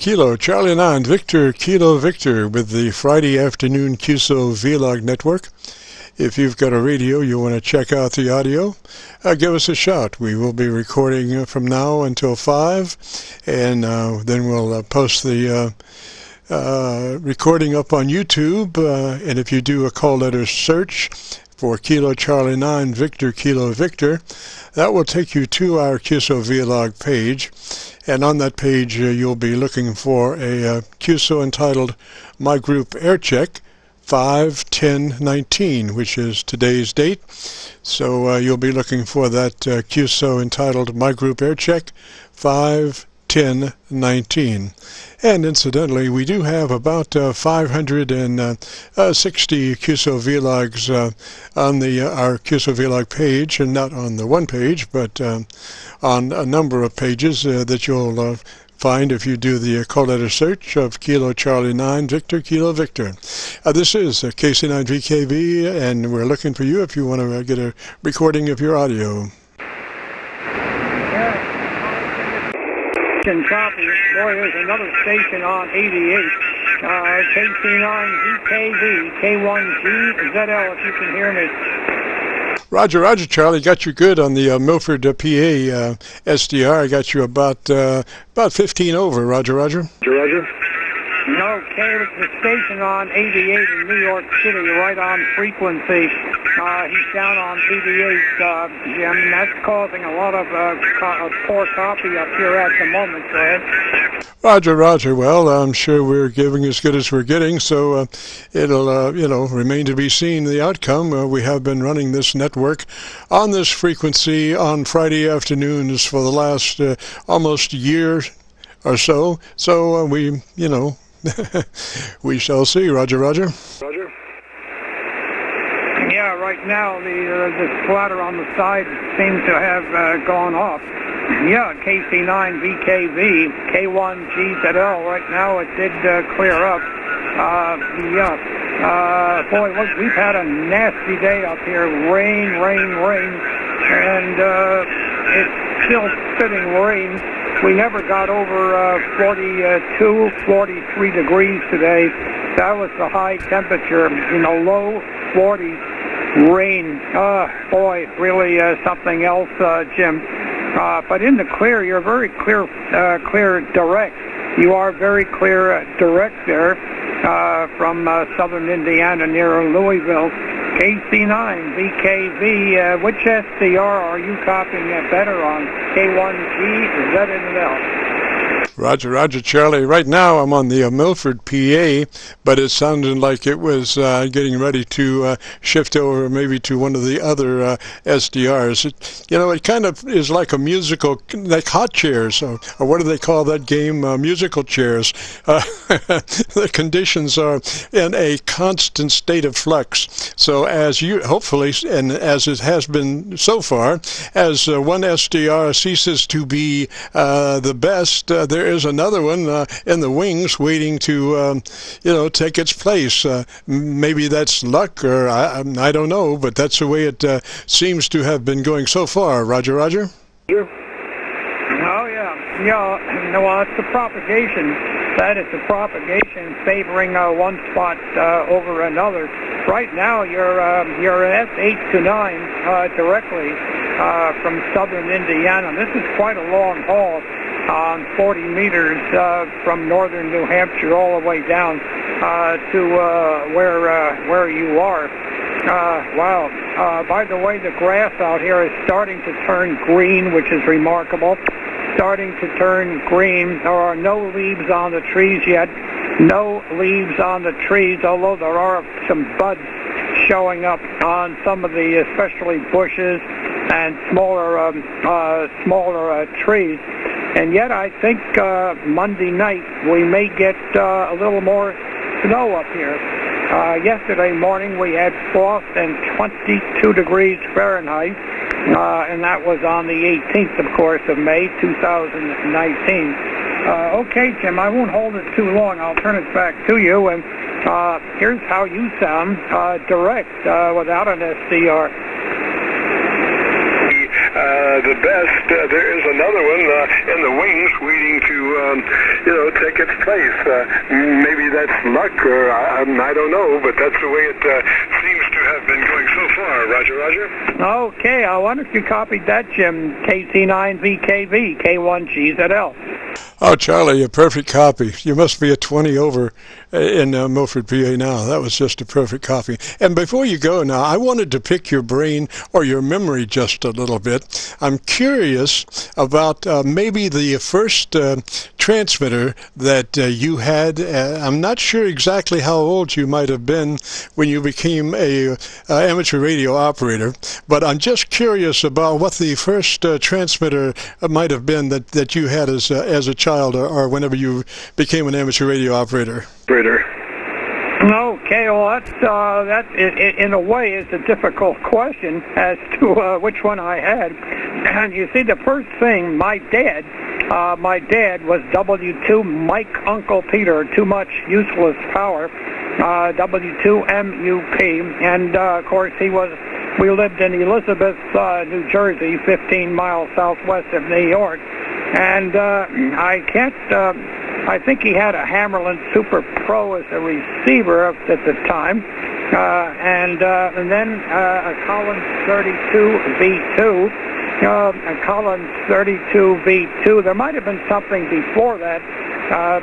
Kilo, Charlie 9, Victor, Kilo, Victor with the Friday afternoon Qso-Vlog network. If you've got a radio, you want to check out the audio, give us a shout. We will be recording from now until 5, and then we'll post the recording up on YouTube. And if you do a call letter search for Kilo Charlie 9 Victor Kilo Victor, that will take you to our Qso-Vlog page. And on that page, you'll be looking for a QSO entitled My Group Air Check 5/10/19, which is today's date. So you'll be looking for that QSO entitled My Group Air Check 5/10/19. And incidentally, we do have about 560 Qso-Vlogs on our Qso-Vlog page, and not on the one page, but on a number of pages that you'll find if you do the call letter search of Kilo Charlie 9 Victor Kilo Victor. This is KC9VKV, and we're looking for you if you want to get a recording of your audio. Copy. Boy, there's another station on 88. KC9VKV, K1GZL, if you can hear me. Roger, Roger, Charlie. Got you good on the Milford, PA SDR. I got you about 15 over. Roger, Roger. Roger. Okay, the station on 88 in New York City, right on frequency. He's down on 88, Jim, and that's causing a lot of poor copy up here at the moment, go ahead. Roger, Roger. Well, I'm sure we're giving as good as we're getting, so it'll, remain to be seen the outcome. We have been running this network on this frequency on Friday afternoons for the last almost year or so. So we, we shall see. Roger, Roger. Roger. Yeah, right now the splatter on the side seems to have gone off. Yeah, KC9VKV, K1GZL. Right now it did clear up. Boy, look, we've had a nasty day up here. Rain, and it's still spitting rain. We never got over 42, 43 degrees today. That was the high temperature. In the low 40s, rain. Boy, really something else, Jim. But in the clear, you're very clear direct. You are very clear direct there from southern Indiana near Louisville. KC9VKV, which SDR are you copying better on? K1GZL. Roger, Roger, Charlie. Right now I'm on the Milford, PA, but it sounded like it was getting ready to shift over maybe to one of the other SDRs. It kind of is like a musical, like hot chairs, or what do they call that game? Musical chairs. The conditions are in a constant state of flux. So as you, hopefully, and as it has been so far, as one SDR ceases to be the best, there is another one in the wings waiting to, take its place. Maybe that's luck, or I don't know, but that's the way it seems to have been going so far. Roger, Roger? Oh, yeah. Well, it's the propagation. That is the propagation favoring one spot over another. Right now, you're at 8 to 9 directly from southern Indiana. This is quite a long haul. On 40 meters from northern New Hampshire all the way down to where you are. Wow. By the way, the grass out here is starting to turn green, which is remarkable. Starting to turn green. There are no leaves on the trees yet. No leaves on the trees, although there are some buds showing up on some of the especially bushes and smaller trees. And yet I think Monday night we may get a little more snow up here. Yesterday morning we had frost and 22 degrees Fahrenheit, and that was on the 18th, of course, of May 2019. Okay, Jim, I won't hold it too long. I'll turn it back to you, and here's how you sound direct without an SDR. the best. There is another one in the wings waiting to, take its place. Maybe that's luck, or I don't know, but that's the way it seems to have been going so far. Roger, Roger. Okay, I wonder if you copied that, Jim. KC9VKV, K1GZL. Oh, Charlie, a perfect copy. You must be a 20 over in Milford, PA now. That was just a perfect copy. And before you go now, I wanted to pick your brain or your memory just a little bit. I'm curious about maybe the first transmitter that you had. I'm not sure exactly how old you might have been when you became a amateur radio operator, but I'm just curious about what the first transmitter might have been that you had as a child or whenever you became an amateur radio operator. Okay, well, that in a way is a difficult question as to which one I had. And you see, the first thing, my dad was W2 Mike Uncle Peter, too much useless power, W2MUP, and of course we lived in Elizabeth, New Jersey, 15 miles southwest of New York, and I think he had a Hammerland Super Pro as a receiver at the time, and then a Collins 32 V2. A Collins 32 V2. There might have been something before that,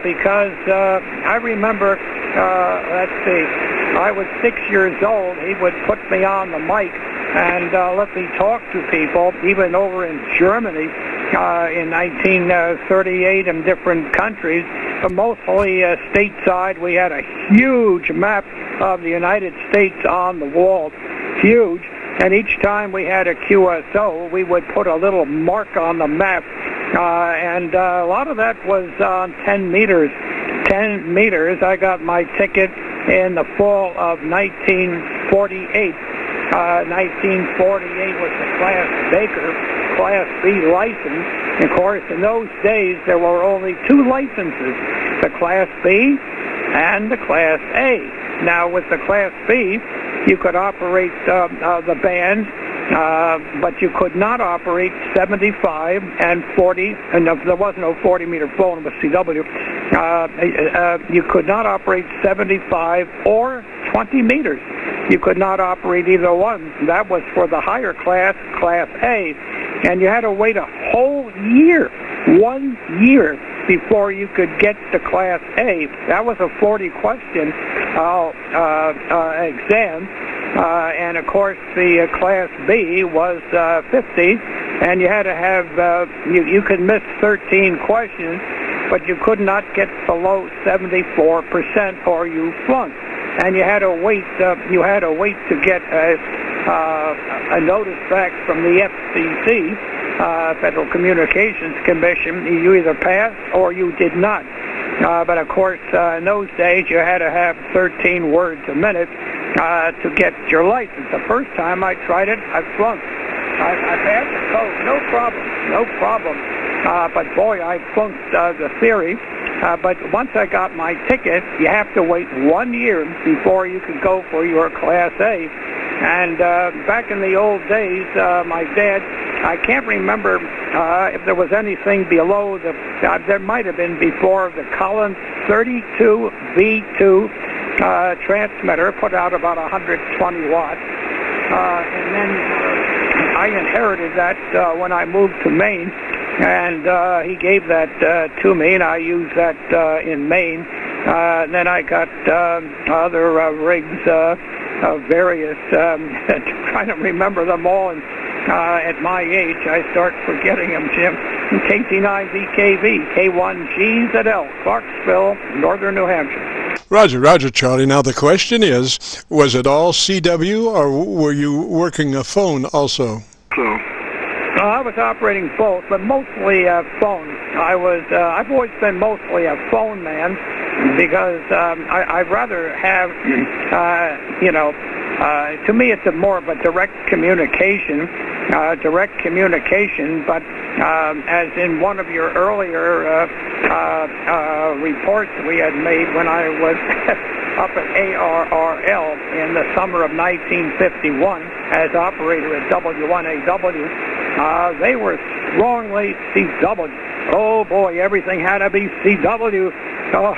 because I remember, I was 6 years old. He would put me on the mic and let me talk to people, even over in Germany in 1938 in different countries, but mostly stateside. We had a huge map of the United States on the wall, huge. And each time we had a QSO, we would put a little mark on the map, and a lot of that was 10 meters. 10 meters. I got my ticket in the fall of 1948. 1948 was the Class Baker, Class B license. Of course, in those days, there were only two licenses, the Class B and the Class A. Now, with the Class B, you could operate the band, but you could not operate 75 and 40, and there was no 40-meter phone, it was CW. You could not operate 75 or 20 meters. You could not operate either one. That was for the higher class, Class A, and you had to wait a whole year, 1 year, before you could get to Class A. That was a 40-question exam, and of course the Class B was 50, and you had to have, you could miss 13 questions, but you could not get below 74% or you flunked. And you had to wait. You had to wait to get a notice back from the FCC, Federal Communications Commission. You either passed or you did not. But of course, in those days, you had to have 13 words a minute to get your license. The first time I tried it, I flunked. I passed the code, no problem. But boy, I flunked the theory. But once I got my ticket, you have to wait 1 year before you could go for your Class A. And back in the old days, my dad, I can't remember if there was anything below there might have been before the Collins 32 V2 transmitter, put out about 120 watts. And then I inherited that when I moved to Maine. And he gave that to me, and I used that in Maine. And then I got other rigs of various, trying to remember them all. And at my age, I start forgetting them, Jim. KC9VKV, K1GZL, Clarksville, northern New Hampshire. Roger, Charlie. Now the question is, was it all CW, or were you working a phone also? I was operating both, but mostly phone. I've always been mostly a phone man because I'd rather have, to me it's more of a direct communication, but as in one of your earlier reports we had made when I was up at ARRL in the summer of 1951 as operator at W1AW, they were strongly CW. Oh boy, everything had to be CW. Oh,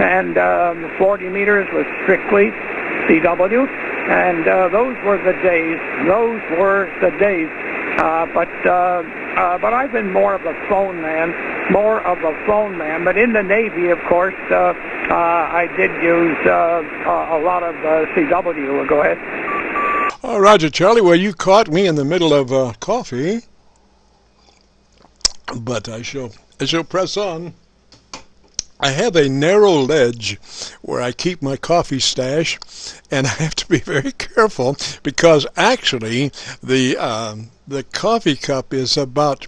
and 40 meters was strictly CW. And those were the days. Those were the days. But I've been more of a phone man. But in the Navy, of course, I did use a lot of CW. Go ahead. Oh, Roger, Charlie. Well, you caught me in the middle of coffee, but I shall press on. I have a narrow ledge where I keep my coffee stash, and I have to be very careful because actually the coffee cup is about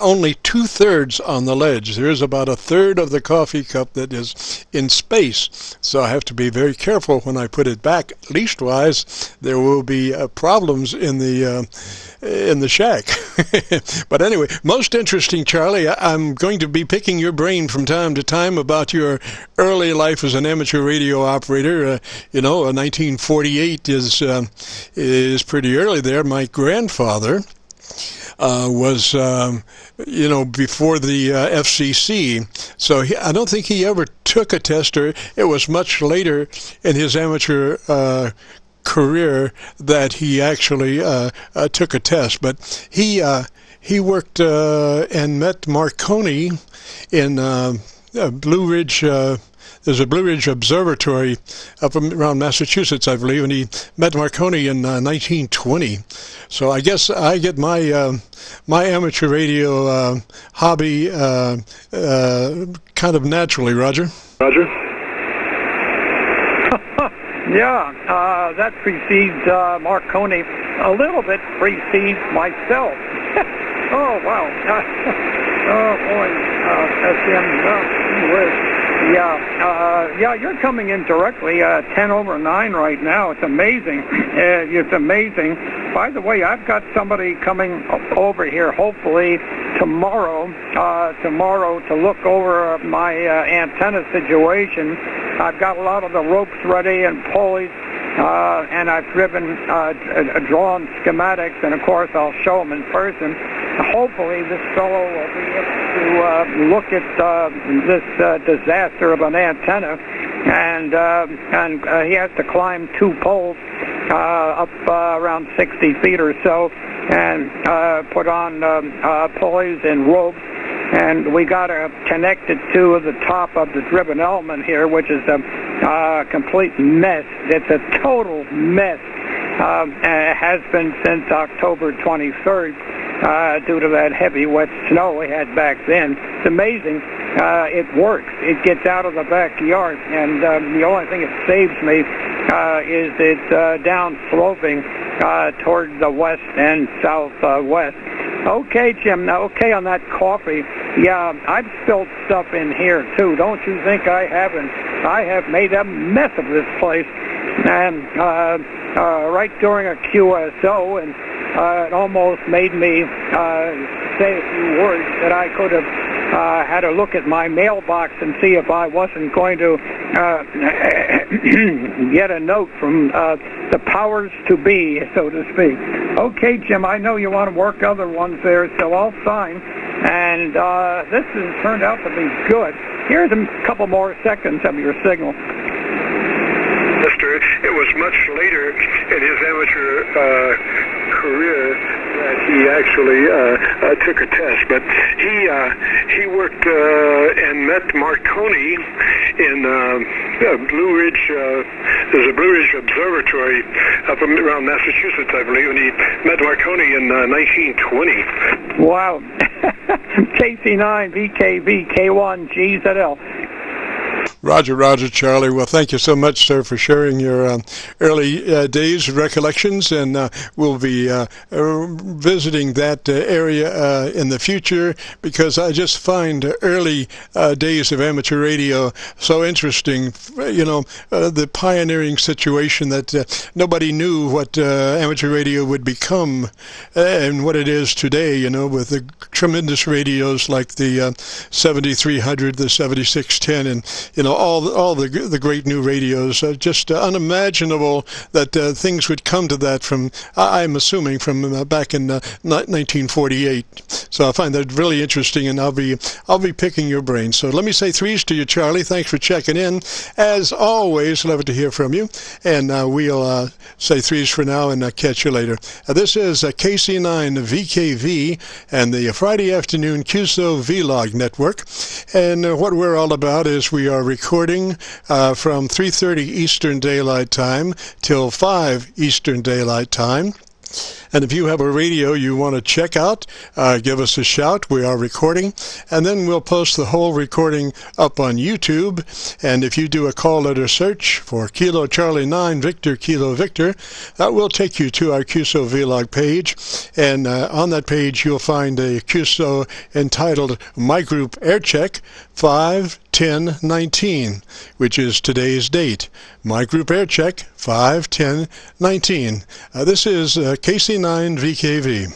only 2/3 on the ledge. There is about 1/3 of the coffee cup that is in space, so I have to be very careful when I put it back. Leastwise, there will be problems in the shack. But anyway, most interesting, Charlie. I'm going to be picking your brain from time to time about your early life as an amateur radio operator. 1948 is pretty early there. My grandfather was, before the FCC. So I don't think he ever took a test, or it was much later in his amateur career that he actually took a test. But he worked and met Marconi in Blue Ridge. There's a Blue Ridge Observatory up around Massachusetts, I believe, and he met Marconi in 1920. So I guess I get my my amateur radio hobby kind of naturally, Roger. Roger? Yeah, that precedes Marconi. A little bit precedes myself. Oh, wow. Oh, boy. Yeah, you're coming in directly 10:09 right now. It's amazing. It's amazing. By the way, I've got somebody coming over here, hopefully tomorrow to look over my antenna situation. I've got a lot of the ropes ready and pulleys, and I've drawn schematics, and of course I'll show them in person. Hopefully this fellow will be able to look at this disaster of an antenna, and he has to climb 2 poles up around 60 feet or so, and put on pulleys and ropes. And we got to connect it to the top of the driven element here, which is a complete mess. It's a total mess. It has been since October 23rd due to that heavy, wet snow we had back then. It's amazing. It works. It gets out of the backyard, and the only thing that saves me is it's down sloping toward the west and southwest. Okay, Jim. Now, okay, on that coffee. Yeah, I've spilled stuff in here, too. Don't you think I haven't? I have made a mess of this place. And right during a QSO, and it almost made me say a few words that I could have had a look at my mailbox and see if I wasn't going to get a note from the powers to be, so to speak. Okay, Jim, I know you want to work other ones there, so I'll sign. And this has turned out to be good. Here's a couple more seconds of your signal. It was much later in his amateur career that he actually took a test, but he worked and met Marconi in Blue Ridge. There's a Blue Ridge Observatory up around Massachusetts, I believe, and he met Marconi in 1920. Wow. KC9VKV, K1GZL. Roger, Charlie. Well, thank you so much, sir, for sharing your early days recollections, and we'll be visiting that area in the future, because I just find early days of amateur radio so interesting. The pioneering situation that nobody knew what amateur radio would become and what it is today, with the tremendous radios like the 7300, the 7610, and all the great new radios. Just unimaginable that things would come to that from, I'm assuming, from back in 1948. So I find that really interesting, and I'll be picking your brain. So let me say threes to you, Charlie. Thanks for checking in. As always, love to hear from you, and we'll say threes for now and catch you later. This is KC9VKV and the Friday afternoon Qso-Vlog network, and what we're all about is we are recording from 3:30 Eastern Daylight Time till 5 Eastern Daylight Time. And if you have a radio you want to check out, give us a shout. We are recording, and then we'll post the whole recording up on YouTube. And if you do a call letter search for Kilo Charlie 9 Victor Kilo Victor, that will take you to our Qso-Vlog page. And on that page you'll find a Qso entitled My Group Air Check 5/10/19, which is today's date. My Group Air Check 5/10/19. This is KC9VKV.